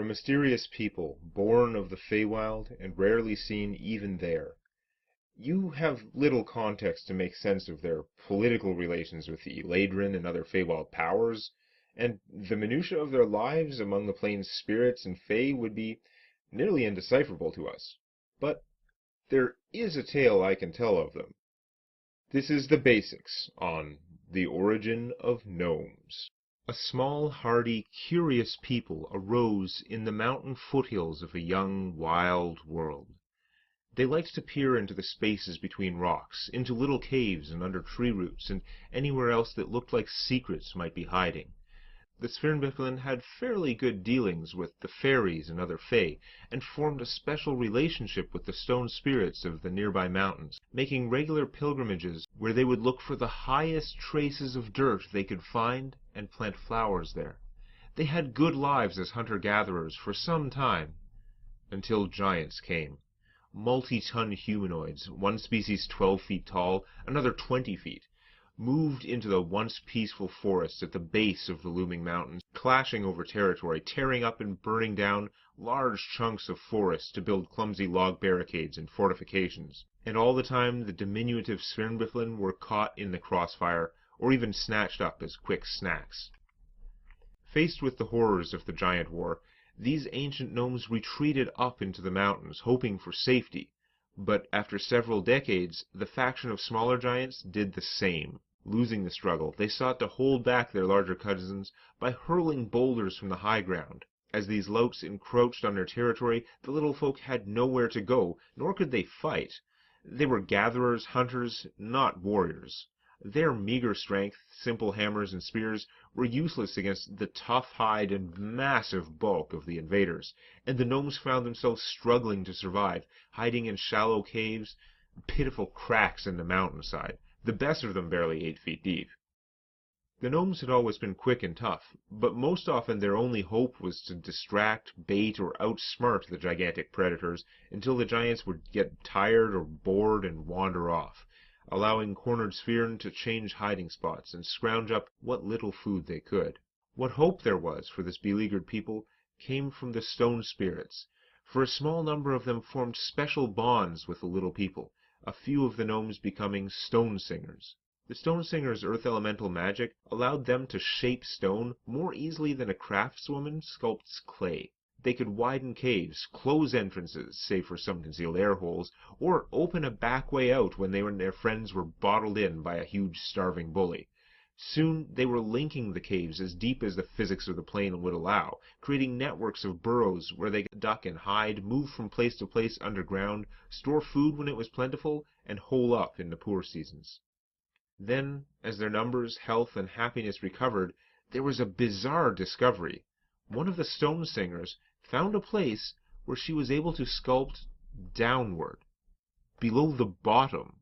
a mysterious people, born of the Feywild and rarely seen even there. You have little context to make sense of their political relations with the Eladrin and other Feywild powers, and the minutiae of their lives among the plane's spirits and Fey would be nearly indecipherable to us. But there is a tale I can tell of them. This is the basics on the origin of gnomes. A small, hardy, curious people arose in the mountain foothills of a young, wild world. They liked to peer into the spaces between rocks, into little caves and under tree roots, and anywhere else that looked like secrets might be hiding. The Svirnbiflin had fairly good dealings with the fairies and other Fey, and formed a special relationship with the stone spirits of the nearby mountains, making regular pilgrimages where they would look for the highest traces of dirt they could find and plant flowers there. They had good lives as hunter-gatherers for some time, until giants came. Multi-ton humanoids, one species 12 feet tall, another 20 feet, moved into the once peaceful forests at the base of the looming mountains, clashing over territory, tearing up and burning down large chunks of forest to build clumsy log barricades and fortifications. And all the time the diminutive Svirnbiflin were caught in the crossfire, or even snatched up as quick snacks. Faced with the horrors of the giant war, these ancient gnomes retreated up into the mountains, hoping for safety. But after several decades, the faction of smaller giants did the same. Losing the struggle, they sought to hold back their larger cousins by hurling boulders from the high ground. As these louts encroached on their territory, the little folk had nowhere to go, nor could they fight. They were gatherers, hunters, not warriors. Their meager strength, simple hammers and spears, were useless against the tough hide and massive bulk of the invaders, and the gnomes found themselves struggling to survive, hiding in shallow caves, pitiful cracks in the mountainside, the best of them barely 8 feet deep. The gnomes had always been quick and tough, but most often their only hope was to distract, bait, or outsmart the gigantic predators until the giants would get tired or bored and wander off, allowing cornered Svirn to change hiding spots and scrounge up what little food they could. What hope there was for this beleaguered people came from the stone spirits, for a small number of them formed special bonds with the little people, a few of the gnomes becoming stone singers. The stone singers' earth elemental magic allowed them to shape stone more easily than a craftswoman sculpts clay. They could widen caves, close entrances, save for some concealed air holes, or open a back way out when they and their friends were bottled in by a huge starving bully. Soon they were linking the caves as deep as the physics of the plane would allow, creating networks of burrows where they could duck and hide, move from place to place underground, store food when it was plentiful, and hole up in the poor seasons. Then, as their numbers, health, and happiness recovered, there was a bizarre discovery. One of the stone singers found a place where she was able to sculpt downward, below the bottom.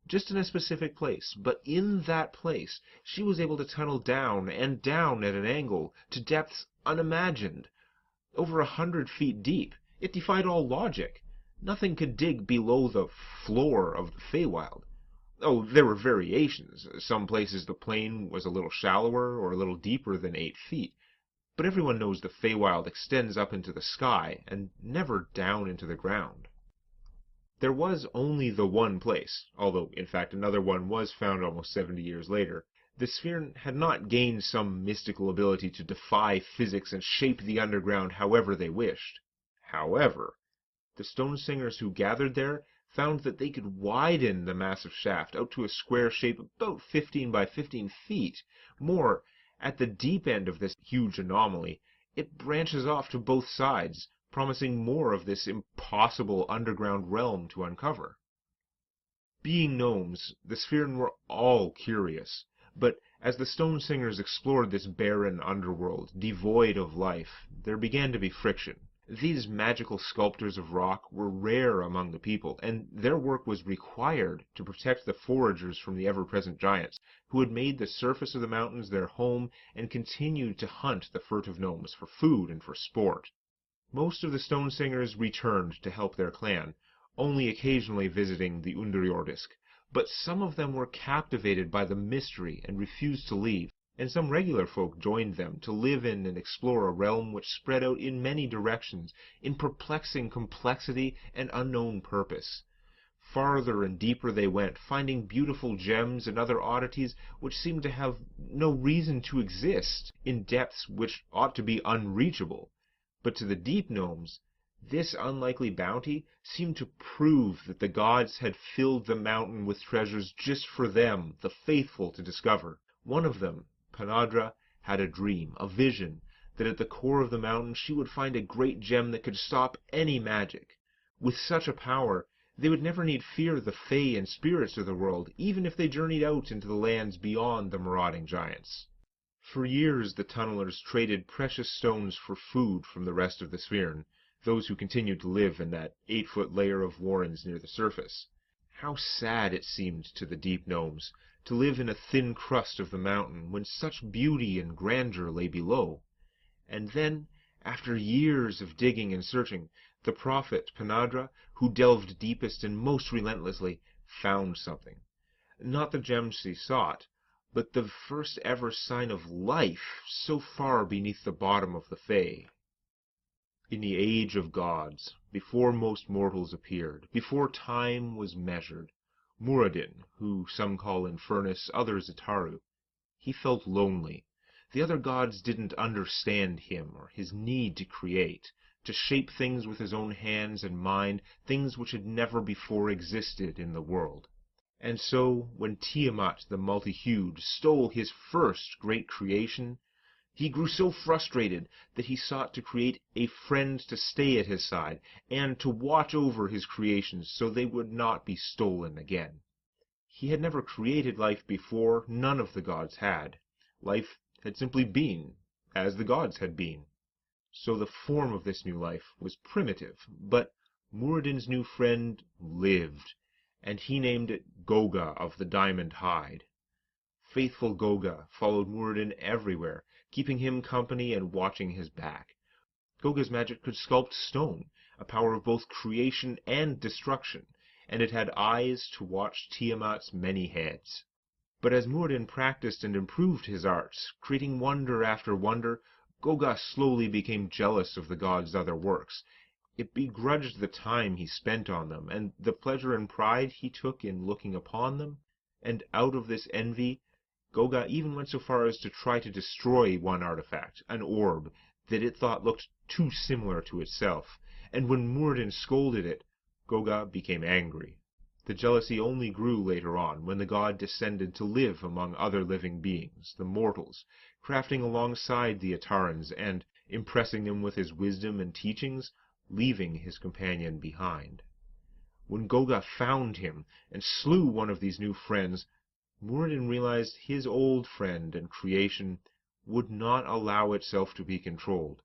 Just in a specific place, but in that place she was able to tunnel down and down at an angle to depths unimagined, over 100 feet deep. It defied all logic. Nothing could dig below the floor of the Feywild. Oh, there were variations. Some places the plane was a little shallower or a little deeper than 8 feet. But everyone knows the Feywild extends up into the sky and never down into the ground. There was only the one place, although in fact another one was found almost 70 years later. The Svirn had not gained some mystical ability to defy physics and shape the underground however they wished. However, the stone singers who gathered there found that they could widen the massive shaft out to a square shape about 15 by 15 feet. More, at the deep end of this huge anomaly, it branches off to both sides, promising more of this impossible underground realm to uncover. Being gnomes, the Svirn were all curious, but as the stone singers explored this barren underworld, devoid of life, there began to be friction. These magical sculptors of rock were rare among the people, and their work was required to protect the foragers from the ever-present giants, who had made the surface of the mountains their home and continued to hunt the furtive gnomes for food and for sport. Most of the stone singers returned to help their clan, only occasionally visiting the Underjordisk, but some of them were captivated by the mystery and refused to leave. and some regular folk joined them to live in and explore a realm which spread out in many directions, in perplexing complexity and unknown purpose. Farther and deeper they went, finding beautiful gems and other oddities which seemed to have no reason to exist, in depths which ought to be unreachable. But to the deep gnomes, this unlikely bounty seemed to prove that the gods had filled the mountain with treasures just for them, the faithful, to discover. One of them, Panadra, had a dream, a vision, that at the core of the mountain she would find a great gem that could stop any magic. With such a power, they would never need fear the Fae and spirits of the world, even if they journeyed out into the lands beyond the marauding giants. For years the tunnelers traded precious stones for food from the rest of the Sphere, those who continued to live in that 8-foot layer of warrens near the surface. How sad it seemed to the deep gnomes to live in a thin crust of the mountain when such beauty and grandeur lay below. And then, after years of digging and searching, the prophet Panadra, who delved deepest and most relentlessly, found something. Not the gem she sought, but the first ever sign of life so far beneath the bottom of the Fae. In the age of gods, before most mortals appeared, before time was measured, Muradin, who some call Infernus, others Ataru, he felt lonely. The other gods didn't understand him or his need to create, to shape things with his own hands and mind, things which had never before existed in the world. And so, when Tiamat the multi-hued stole his first great creation, he grew so frustrated that he sought to create a friend to stay at his side and to watch over his creations so they would not be stolen again. He had never created life before, none of the gods had. Life had simply been, as the gods had been. So the form of this new life was primitive, but Muradin's new friend lived, and he named it Goga of the Diamond Hide. Faithful Goga followed Muradin everywhere, keeping him company and watching his back. Goga's magic could sculpt stone, a power of both creation and destruction, and it had eyes to watch Tiamat's many heads. But as Muradin practiced and improved his arts, creating wonder after wonder, Goga slowly became jealous of the god's other works. It begrudged the time he spent on them, and the pleasure and pride he took in looking upon them, and out of this envy, Goga even went so far as to try to destroy one artifact, an orb, that it thought looked too similar to itself, and when Muradin scolded it, Goga became angry. The jealousy only grew later on, when the god descended to live among other living beings, the mortals, crafting alongside the Atarans and impressing them with his wisdom and teachings, leaving his companion behind. When Goga found him and slew one of these new friends, Muradin realized his old friend and creation would not allow itself to be controlled.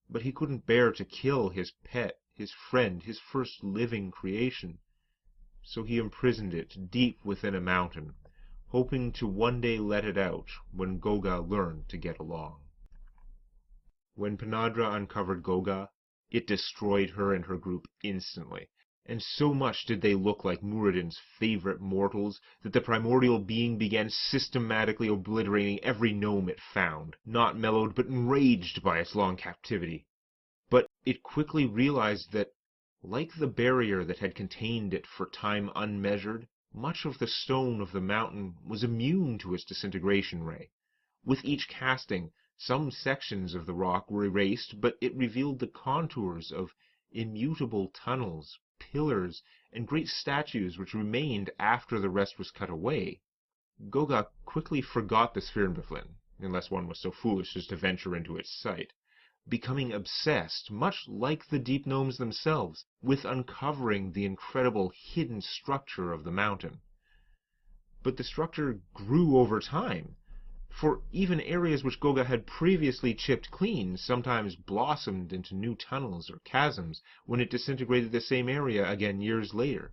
But he couldn't bear to kill his pet, his friend, his first living creation. So he imprisoned it deep within a mountain, hoping to one day let it out when Goga learned to get along. When Panadra uncovered Goga, it destroyed her and her group instantly, and so much did they look like Muradin's favorite mortals that the primordial being began systematically obliterating every gnome it found, not mellowed but enraged by its long captivity. But it quickly realized that, like the barrier that had contained it for time unmeasured, much of the stone of the mountain was immune to its disintegration ray. With each casting, some sections of the rock were erased, but it revealed the contours of immutable tunnels, pillars, and great statues which remained after the rest was cut away. Goga quickly forgot the Svirnbeflin, unless one was so foolish as to venture into its sight, becoming obsessed, much like the deep gnomes themselves, with uncovering the incredible hidden structure of the mountain. But the structure grew over time, for even areas which Goga had previously chipped clean sometimes blossomed into new tunnels or chasms when it disintegrated the same area again years later.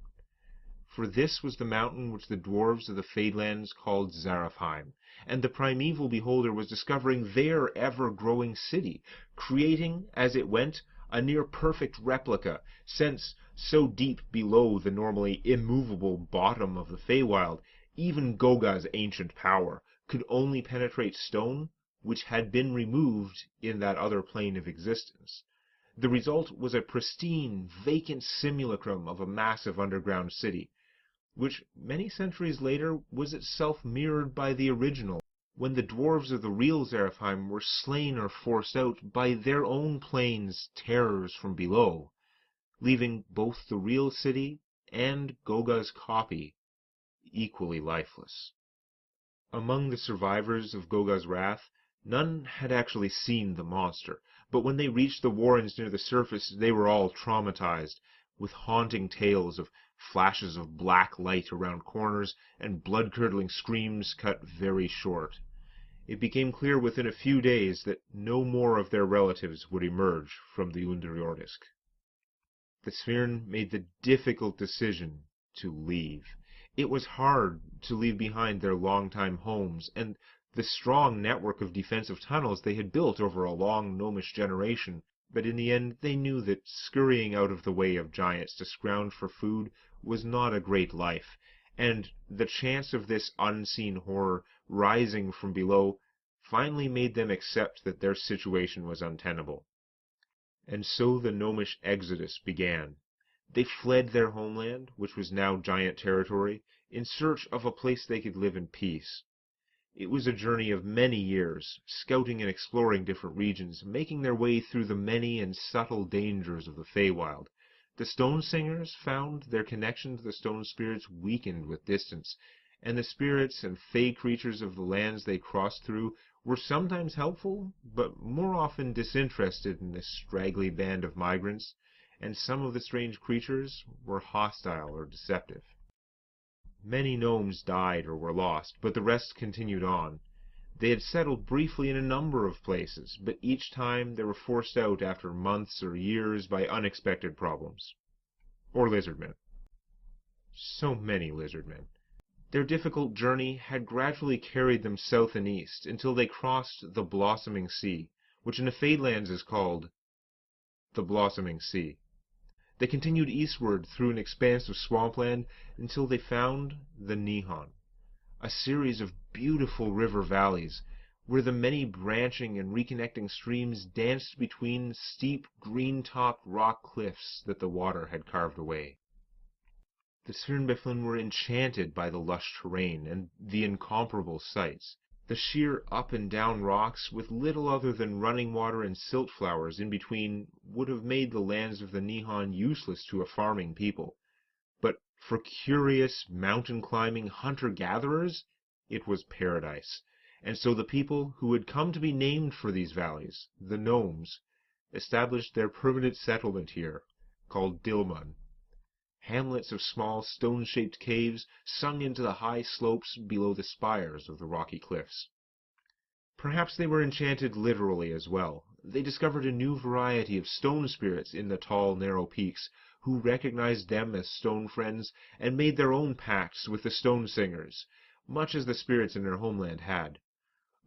For this was the mountain which the dwarves of the Fadelands called Zarafheim, and the primeval beholder was discovering their ever-growing city, creating, as it went, a near-perfect replica, since, so deep below the normally immovable bottom of the Feywild, even Goga's ancient power could only penetrate stone, which had been removed in that other plane of existence. The result was a pristine, vacant simulacrum of a massive underground city, which many centuries later was itself mirrored by the original, when the dwarves of the real Zerafheim were slain or forced out by their own plane's terrors from below, leaving both the real city and Goga's copy equally lifeless. Among the survivors of Goga's wrath, none had actually seen the monster, but when they reached the warrens near the surface, they were all traumatized, with haunting tales of flashes of black light around corners and blood-curdling screams cut very short. It became clear within a few days that no more of their relatives would emerge from the Underjordisk. The Sphyrn made the difficult decision to leave. It was hard to leave behind their longtime homes and the strong network of defensive tunnels they had built over a long Gnomish generation, but in the end they knew that scurrying out of the way of giants to scrounge for food was not a great life, and the chance of this unseen horror rising from below finally made them accept that their situation was untenable. And so the Gnomish exodus began. They fled their homeland, which was now giant territory, in search of a place they could live in peace. It was a journey of many years, scouting and exploring different regions, making their way through the many and subtle dangers of the Feywild. The Stone Singers found their connection to the stone spirits weakened with distance, and the spirits and fey creatures of the lands they crossed through were sometimes helpful, but more often disinterested in this straggly band of migrants, and some of the strange creatures were hostile or deceptive. Many gnomes died or were lost, but the rest continued on. They had settled briefly in a number of places, but each time they were forced out after months or years by unexpected problems. Or lizardmen. So many lizardmen. Their difficult journey had gradually carried them south and east until they crossed the Blossoming Sea, which in the Fadelands is called the Blossoming Sea. They continued eastward through an expanse of swampland until they found the Nihon, a series of beautiful river valleys where the many branching and reconnecting streams danced between steep, green-topped rock cliffs that the water had carved away. The Sphyrnbiflin were enchanted by the lush terrain and the incomparable sights. The sheer up and down rocks, with little other than running water and silt flowers in between, would have made the lands of the Nihon useless to a farming people. But for curious, mountain-climbing hunter-gatherers, it was paradise. And so the people who had come to be named for these valleys, the Gnomes, established their permanent settlement here, called Dilmun. Hamlets of small stone-shaped caves sunk into the high slopes below the spires of the rocky cliffs. Perhaps they were enchanted literally as well. They discovered a new variety of stone spirits in the tall, narrow peaks, who recognized them as stone friends and made their own pacts with the stone singers, much as the spirits in their homeland had.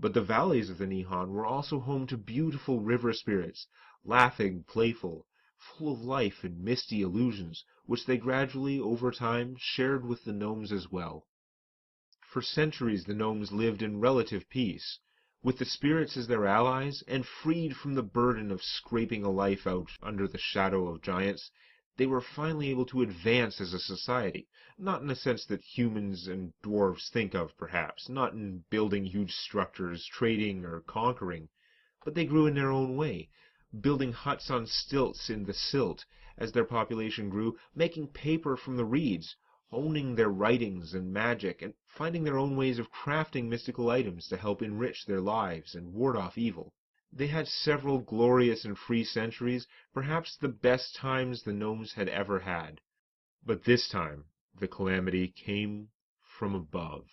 But the valleys of the Nihon were also home to beautiful river spirits, laughing, playful, full of life and misty illusions, which they gradually, over time, shared with the gnomes as well. For centuries the gnomes lived in relative peace, with the spirits as their allies, and freed from the burden of scraping a life out under the shadow of giants. They were finally able to advance as a society, not in the sense that humans and dwarves think of, perhaps, not in building huge structures, trading, or conquering, but they grew in their own way, building huts on stilts in the silt as their population grew, making paper from the reeds, honing their writings and magic, and finding their own ways of crafting mystical items to help enrich their lives and ward off evil. They had several glorious and free centuries, perhaps the best times the gnomes had ever had. But this time the calamity came from above.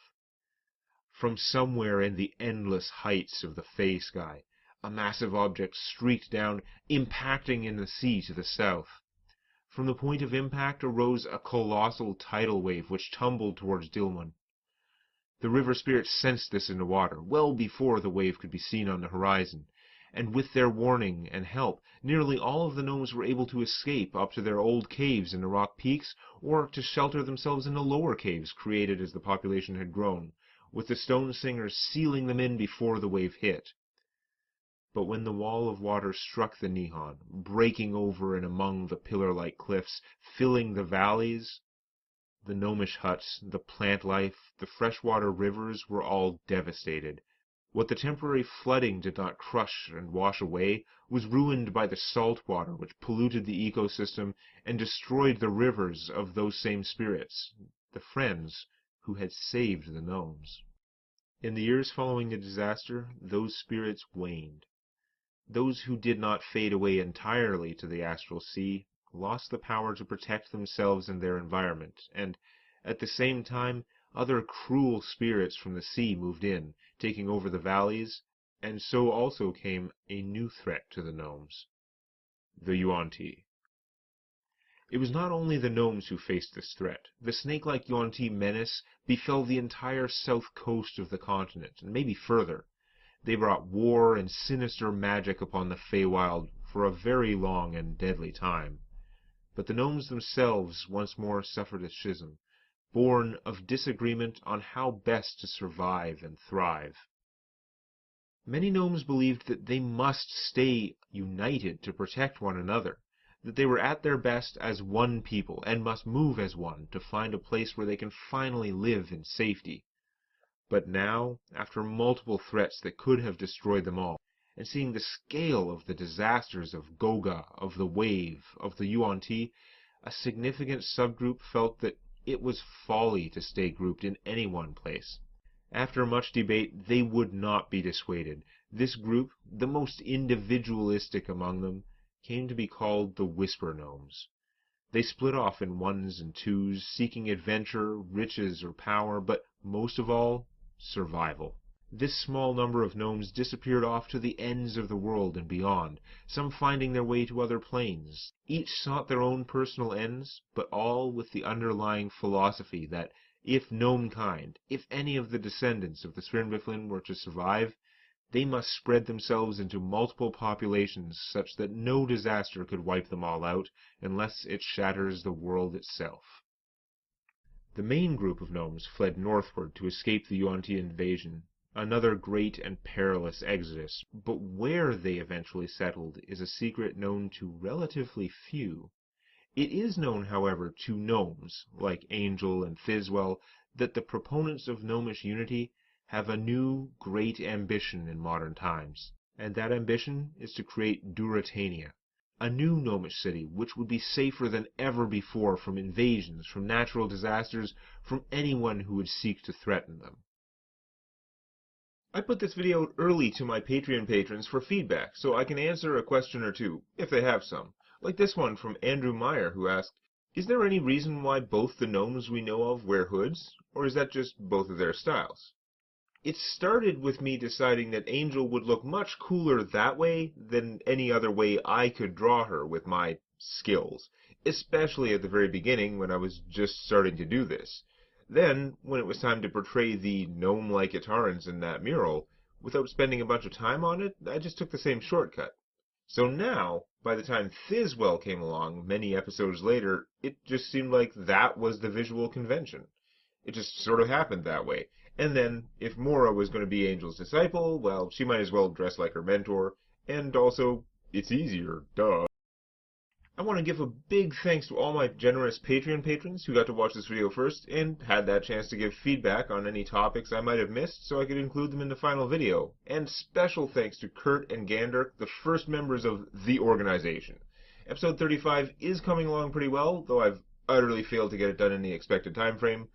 From somewhere in the endless heights of the Fey sky, a massive object streaked down, impacting in the sea to the south. From the point of impact arose a colossal tidal wave which tumbled towards Dilmun. The river spirits sensed this in the water, well before the wave could be seen on the horizon, and with their warning and help, nearly all of the gnomes were able to escape up to their old caves in the rock peaks, or to shelter themselves in the lower caves created as the population had grown, with the stone singers sealing them in before the wave hit. But when the wall of water struck the Nihon, breaking over and among the pillar-like cliffs, filling the valleys, the Gnomish huts, the plant life, the freshwater rivers were all devastated. What the temporary flooding did not crush and wash away was ruined by the salt water which polluted the ecosystem and destroyed the rivers of those same spirits, the friends who had saved the gnomes. In the years following the disaster, those spirits waned. Those who did not fade away entirely to the astral sea lost the power to protect themselves and their environment, and, at the same time, other cruel spirits from the sea moved in, taking over the valleys, and so also came a new threat to the gnomes, the Yuan-Ti. It was not only the gnomes who faced this threat. The snake-like Yuan-Ti menace befell the entire south coast of the continent, and maybe further. They brought war and sinister magic upon the Feywild for a very long and deadly time. But the gnomes themselves once more suffered a schism, born of disagreement on how best to survive and thrive. Many gnomes believed that they must stay united to protect one another, that they were at their best as one people and must move as one to find a place where they can finally live in safety. But now, after multiple threats that could have destroyed them all, and seeing the scale of the disasters of Goga, of the Wave, of the Yuan-Ti, a significant subgroup felt that it was folly to stay grouped in any one place. After much debate, they would not be dissuaded. This group, the most individualistic among them, came to be called the Whisper Gnomes. They split off in ones and twos, seeking adventure, riches, or power, but most of all, survival. This small number of gnomes disappeared off to the ends of the world and beyond, some finding their way to other planes. Each sought their own personal ends, but all with the underlying philosophy that if gnomekind, if any of the descendants of the Svirnbiflin were to survive, they must spread themselves into multiple populations such that no disaster could wipe them all out unless it shatters the world itself. The main group of gnomes fled northward to escape the Yuan-Ti invasion, another great and perilous exodus, but where they eventually settled is a secret known to relatively few. It is known, however, to gnomes, like Angel and Thiswell, that the proponents of gnomish unity have a new, great ambition in modern times, and that ambition is to create Duratania, a new gnomish city which would be safer than ever before from invasions, from natural disasters, from anyone who would seek to threaten them. I put this video out early to my Patreon patrons for feedback, so I can answer a question or two, if they have some. Like this one from Andrew Meyer, who asked, "Is there any reason why both the gnomes we know of wear hoods, or is that just both of their styles?" It started with me deciding that Angel would look much cooler that way than any other way I could draw her with my skills, especially at the very beginning when I was just starting to do this. Then, when it was time to portray the gnome-like Itarans in that mural, without spending a bunch of time on it, I just took the same shortcut. So now, by the time Thiswell came along, many episodes later, it just seemed like that was the visual convention. It just sort of happened that way. And then, if Mora was going to be Angel's disciple, well, she might as well dress like her mentor, and also, it's easier, duh. I want to give a big thanks to all my generous Patreon patrons who got to watch this video first, and had that chance to give feedback on any topics I might have missed so I could include them in the final video. And special thanks to Kurt and Ganderk, the first members of the organization. Episode 35 is coming along pretty well, though I've utterly failed to get it done in the expected time frame.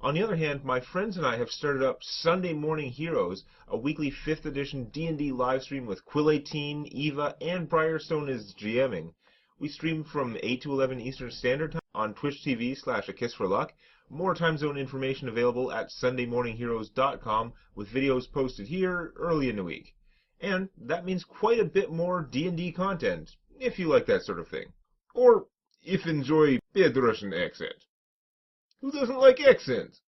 On the other hand, my friends and I have started up Sunday Morning Heroes, a weekly 5th edition D&D livestream with Quill18, Eva, and Briarstone as GMing. We stream from 8 to 11 Eastern Standard Time on Twitch TV/A Kiss for Luck. More time zone information available at SundayMorningHeroes.com, with videos posted here early in the week. And that means quite a bit more D&D content, if you like that sort of thing. Or if you enjoy bad Russian accent. Who doesn't like accents?